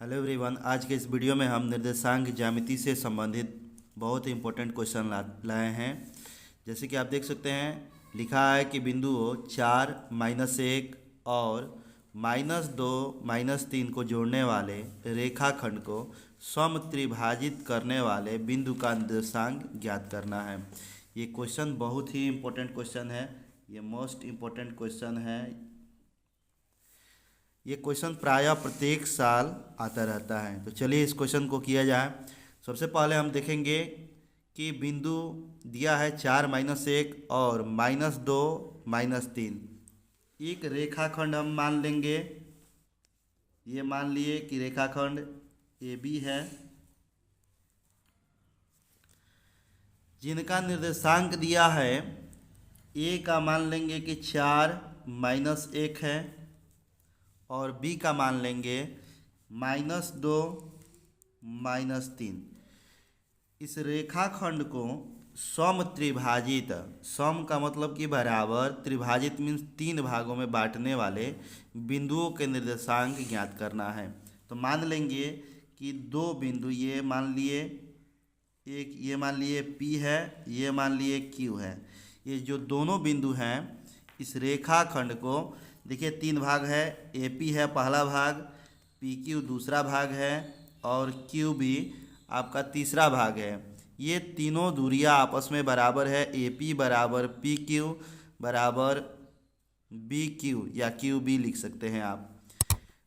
Hello everyone. आज के इस वीडियो में हम निर्देशांक ज्यामिति से संबंधित बहुत ही इम्पोर्टेंट क्वेश्चन लाए हैं। जैसे कि आप देख सकते हैं, लिखा है कि बिंदुओं 4, -1 और -2, -3 को जोड़ने वाले रेखाखंड को समत्रिभाजित करने वाले बिंदु का निर्देशांक ज्ञात करना है। ये क्वेश्चन बहुत ही इम्पोर्टेंट क्वेश्चन है, ये मोस्ट इम्पोर्टेंट क्वेश्चन है। ये क्वेश्चन प्रायः प्रत्येक साल आता रहता है। तो चलिए इस क्वेश्चन को किया जाए। सबसे पहले हम देखेंगे कि बिंदु दिया है 4, -1 और -2, -3। एक रेखाखंड हम मान लेंगे, ये मान लिए कि रेखाखंड ए बी है, जिनका निर्देशांक दिया है ए का मान लेंगे कि 4, -1 है और बी का मान लेंगे -2, -3। इस रेखाखंड को समत्रिभाजित, सम का मतलब कि बराबर, त्रिभाजित मीन्स 3 भागों में बांटने वाले बिंदुओं के निर्देशांक ज्ञात करना है। तो मान लेंगे कि दो बिंदु, ये मान लिए, एक ये मान लिए P है, ये मान लिए Q है। ये जो दोनों बिंदु हैं इस रेखाखंड को, देखिए 3 भाग है। AP है पहला भाग, PQ दूसरा भाग है और QB आपका तीसरा भाग है। ये तीनों दूरियां आपस में बराबर है। AP बराबर PQ बराबर BQ या QB लिख सकते हैं आप।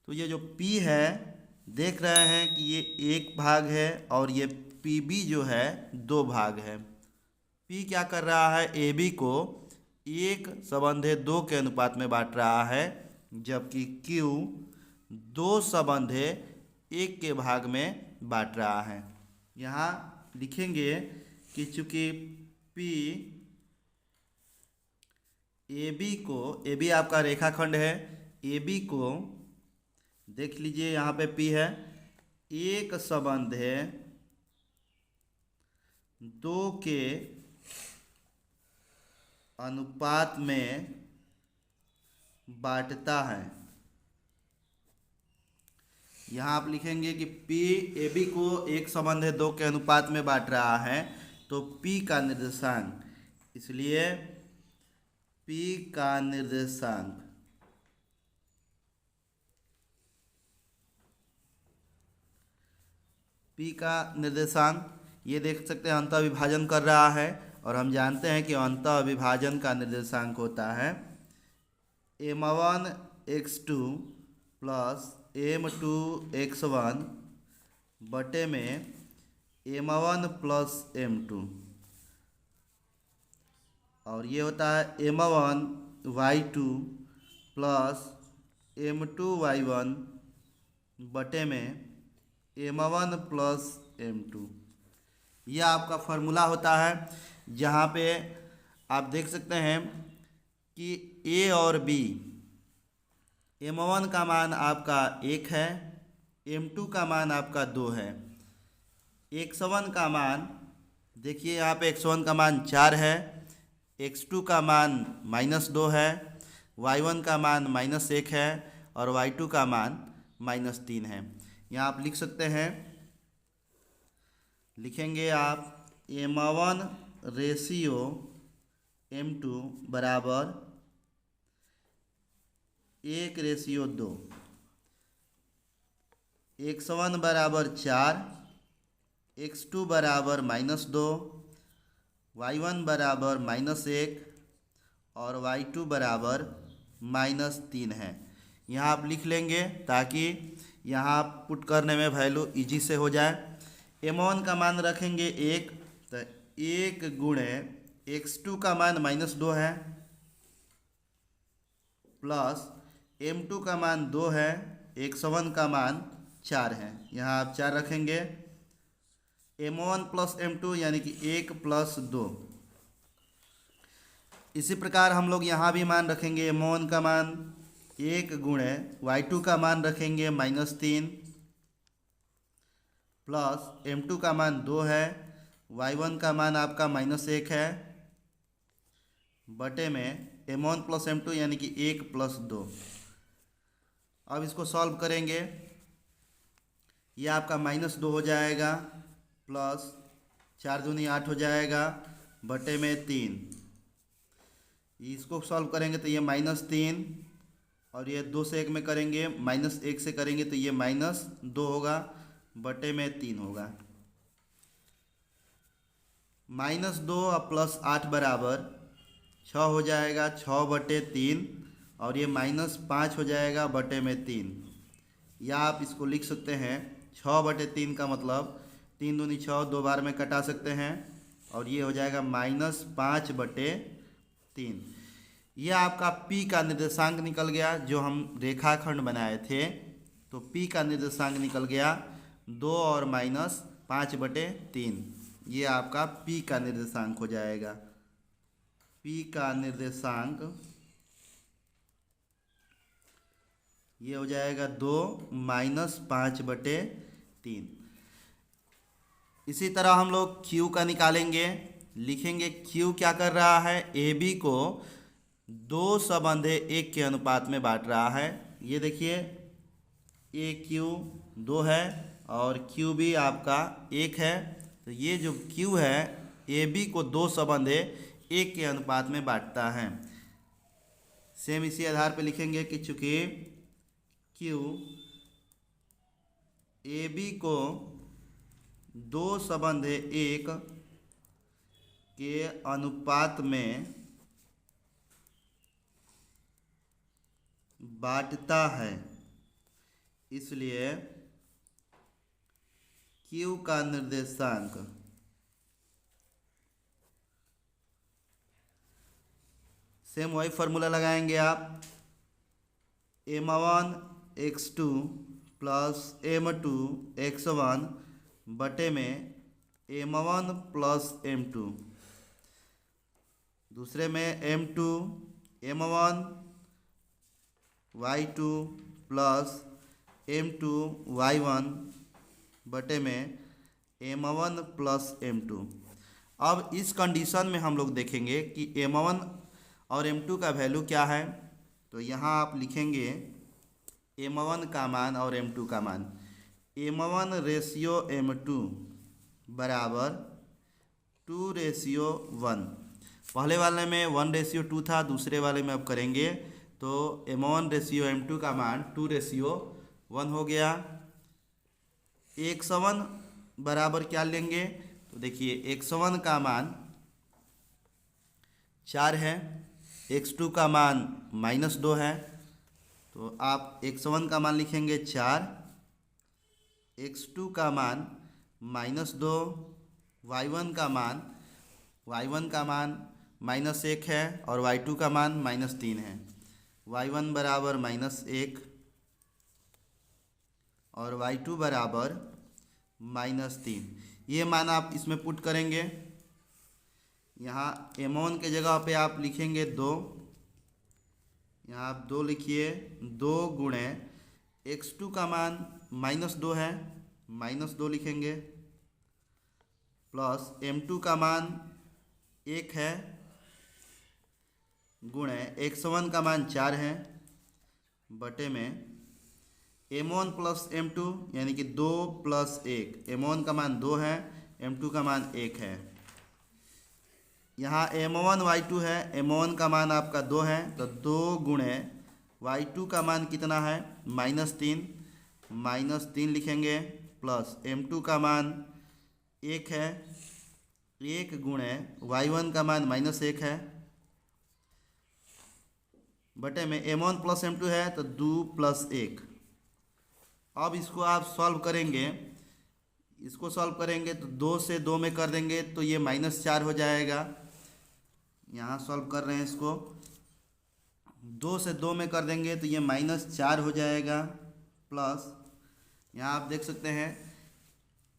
तो ये जो P है, देख रहे हैं कि ये एक भाग है और ये PB जो है 2 भाग है। P क्या कर रहा है, AB को 1:2 के अनुपात में बांट रहा है, जबकि Q 2:1 के भाग में बांट रहा है। यहाँ लिखेंगे कि चूंकि P AB आपका रेखाखंड है, AB को देख लीजिए, यहाँ पे P है, 1:2 के अनुपात में बांटता है। यहाँ आप लिखेंगे कि P AB को 1:2 के अनुपात में बांट रहा है, तो P का निर्देशांक, इसलिए P का निर्देशांक ये देख सकते हैं अंतः विभाजन कर रहा है, और हम जानते हैं कि अंतः विभाजन का निर्देशांक होता है m1x2 प्लस m2x1 बटे में m1 प्लस m2, और ये होता है m1y2 प्लस m2y1 बटे में m1 प्लस m2। यह आपका फॉर्मूला होता है, जहाँ पे आप देख सकते हैं कि A और B, m1 का मान आपका 1 है, m2 का मान आपका 2 है। x1 का मान देखिए, यहाँ पे x1 का मान 4 है, x2 का मान -2 है, y1 का मान -1 है और y2 का मान -3 है। यहाँ आप लिख सकते हैं, लिखेंगे आप m1 रेशियो m2 बराबर 1:2, x1 बराबर 4, x2 बराबर -2, y1 बराबर -1 और y2 बराबर -3 है। यहाँ आप लिख लेंगे ताकि यहाँ पुट करने में वैल्यू इजी से हो जाए। m1 का मान रखेंगे 1, तो 1 गुणे x2 का मान -2 है, प्लस m2 का मान 2 है, x1 का मान 4 है। यहाँ आप 4 रखेंगे, m1 प्लस m2 यानी कि 1 + 2। इसी प्रकार हम लोग यहाँ भी मान रखेंगे, m1 का मान 1 गुणे y2 का मान रखेंगे -3, प्लस m2 का मान 2 है, y1 का मान आपका -1 है, बटे में m1 प्लस m2 यानी कि 1 + 2। अब इसको सॉल्व करेंगे, ये आपका -2 हो जाएगा, प्लस 4 दूनी 8 हो जाएगा, बटे में 3। इसको सॉल्व करेंगे तो ये -3, और ये 2 से 1 में करेंगे, -1 से करेंगे तो ये -2 होगा, बटे में 3 होगा। -2 और +8 बराबर 6 हो जाएगा, 6/3, और ये -5 हो जाएगा, बटे में 3। या आप इसको लिख सकते हैं 6/3 का मतलब 3 दूनी 6, 2 बार में कटा सकते हैं, और ये हो जाएगा -5/3। ये आपका P का निर्देशांक निकल गया, जो हम रेखाखंड बनाए थे। तो P का निर्देशांक निकल गया 2 और -5/3। ये आपका P का निर्देशांक हो जाएगा। P का निर्देशांक ये हो जाएगा 2 -5/3। इसी तरह हम लोग Q का निकालेंगे। लिखेंगे Q क्या कर रहा है, AB को 2 सबंधे 1 के अनुपात में बांट रहा है। ये देखिए AQ 2 है और QB आपका 1 है। तो ये जो Q है AB को 2 सबंधे 1 के अनुपात में बांटता है। सेम इसी आधार पे लिखेंगे कि चूंकि Q AB को 2 सबंधे 1 के अनुपात में बांटता है, इसलिए Q का निर्देशांक सेम वही फॉर्मूला लगाएंगे आप, m1 x2 plus m2 x1 बटे में m1 प्लस m2। दूसरे में m2 m1 y2 plus m2 y1 बटे में m1 प्लस m2। अब इस कंडीशन में हम लोग देखेंगे कि m1 और m2 का वैल्यू क्या है। तो यहाँ आप लिखेंगे m1 का मान और m2 का मान। m1 रेशियो m2 बराबर 2:1। पहले वाले में 1:2 था, दूसरे वाले में अब करेंगे तो m1 रेशियो m2 का मान 2:1 हो गया। x1 बराबर क्या लेंगे, तो देखिए x1 का मान 4 है, x2 का मान -2 है। तो आप x1 का मान लिखेंगे 4, x2 का मान -2, y1 का मान -1 है और y2 का मान -3 है। y1 बराबर -1 और y2 बराबर -3। ये मान आप इसमें पुट करेंगे। यहाँ m1 के जगह पे आप लिखेंगे 2, यहाँ आप 2 लिखिए, 2 गुणे x2 का मान -2 है, -2 लिखेंगे, प्लस m2 का मान 1 है, गुणे x1 का मान 4 है, बटे में m1 प्लस m2 यानी कि 2 + 1। m1 का मान 2 है, m2 का मान 1 है। यहाँ m1 y2 है, m1 का मान आपका 2 है, तो 2 गुणे y2 का मान कितना है, -3 लिखेंगे, प्लस m2 का मान 1 है, 1 गुणे y1 का मान -1 है, बटे में m1 प्लस m2 है तो 2 + 1। अब इसको आप सॉल्व करेंगे, इसको सॉल्व करेंगे तो 2 से 2 में कर देंगे तो ये -4 हो जाएगा। यहाँ सॉल्व कर रहे हैं इसको, 2 से 2 में कर देंगे तो ये -4 हो जाएगा, प्लस यहाँ आप देख सकते हैं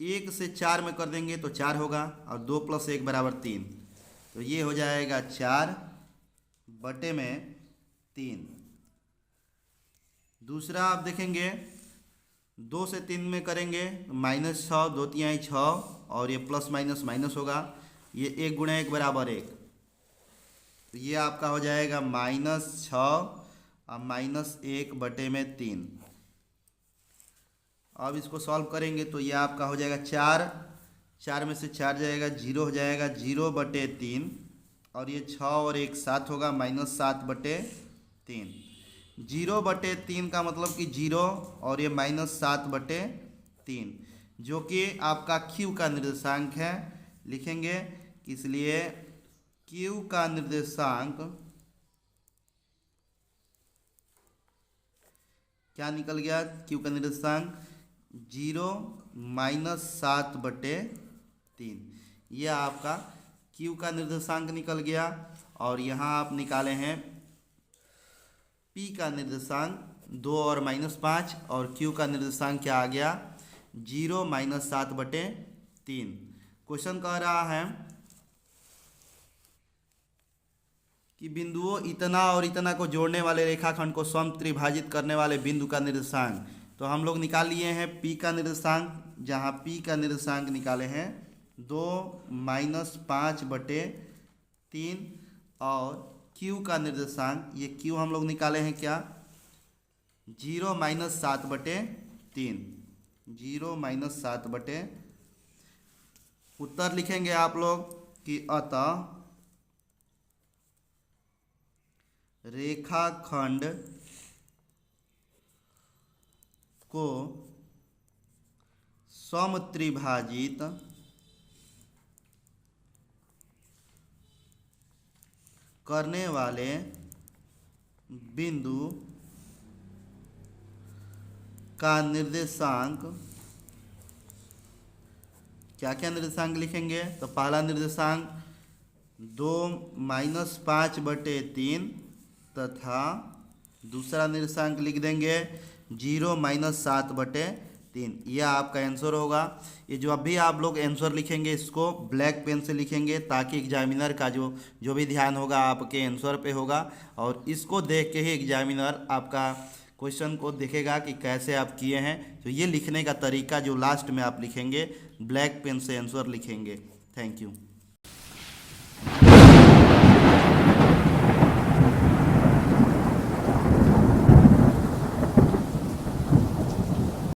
1 से 4 में कर देंगे तो 4 होगा, और 2 + 1 बराबर 3। तो ये हो जाएगा 4 बटे में 3। दूसरा आप देखेंगे 2 से 3 में करेंगे -6, 2 तिहाई 6, और ये प्लस माइनस माइनस होगा, ये 1 गुणे 1 बराबर 1। तो ये आपका हो जाएगा -6 और -1 बटे में 3। अब इसको सॉल्व करेंगे तो ये आपका हो जाएगा 4, 4 में से 4 जाएगा 0 हो जाएगा, 0/3 और ये 6 और 1 7 होगा, -7/3। 0/3 का मतलब कि 0 और ये -7/3 जो कि आपका Q का निर्देशांक है लिखेंगे। इसलिए Q का निर्देशांक क्या निकल गया? Q का निर्देशांक 0 -7/3, यह आपका Q का निर्देशांक निकल गया। और यहाँ आप निकाले हैं P का निर्देशांक 2 और -5 और Q का निर्देशांक क्या आ गया? 0 -7/3। क्वेश्चन कह रहा है कि बिंदुओं इतना और इतना को जोड़ने वाले रेखाखंड को समत्रिभाजित करने वाले बिंदु का निर्देशांक। तो हम लोग निकाल लिए हैं P का निर्देशांक, जहाँ P का निर्देशांक निकाले हैं 2 -5/3 और Q का निर्देशांक ये Q हम लोग निकाले हैं क्या? 0 -7/3, 0 -7/3। उत्तर लिखेंगे आप लोग कि अतः रेखाखंड को समत्रिभाजित करने वाले बिंदु का निर्देशांक, क्या क्या निर्देशांक लिखेंगे? तो पहला निर्देशांक 2 -5/3 तथा दूसरा निर्देशांक लिख देंगे 0 -7/3। यह आपका आंसर होगा। ये जो अभी आप लोग आंसर लिखेंगे इसको ब्लैक पेन से लिखेंगे ताकि एग्जामिनर का जो भी ध्यान होगा आपके आंसर पे होगा, और इसको देख के ही एग्जामिनर आपका क्वेश्चन को देखेगा कि कैसे आप किए हैं। तो ये लिखने का तरीका जो लास्ट में आप लिखेंगे ब्लैक पेन से आंसर लिखेंगे। Thank you.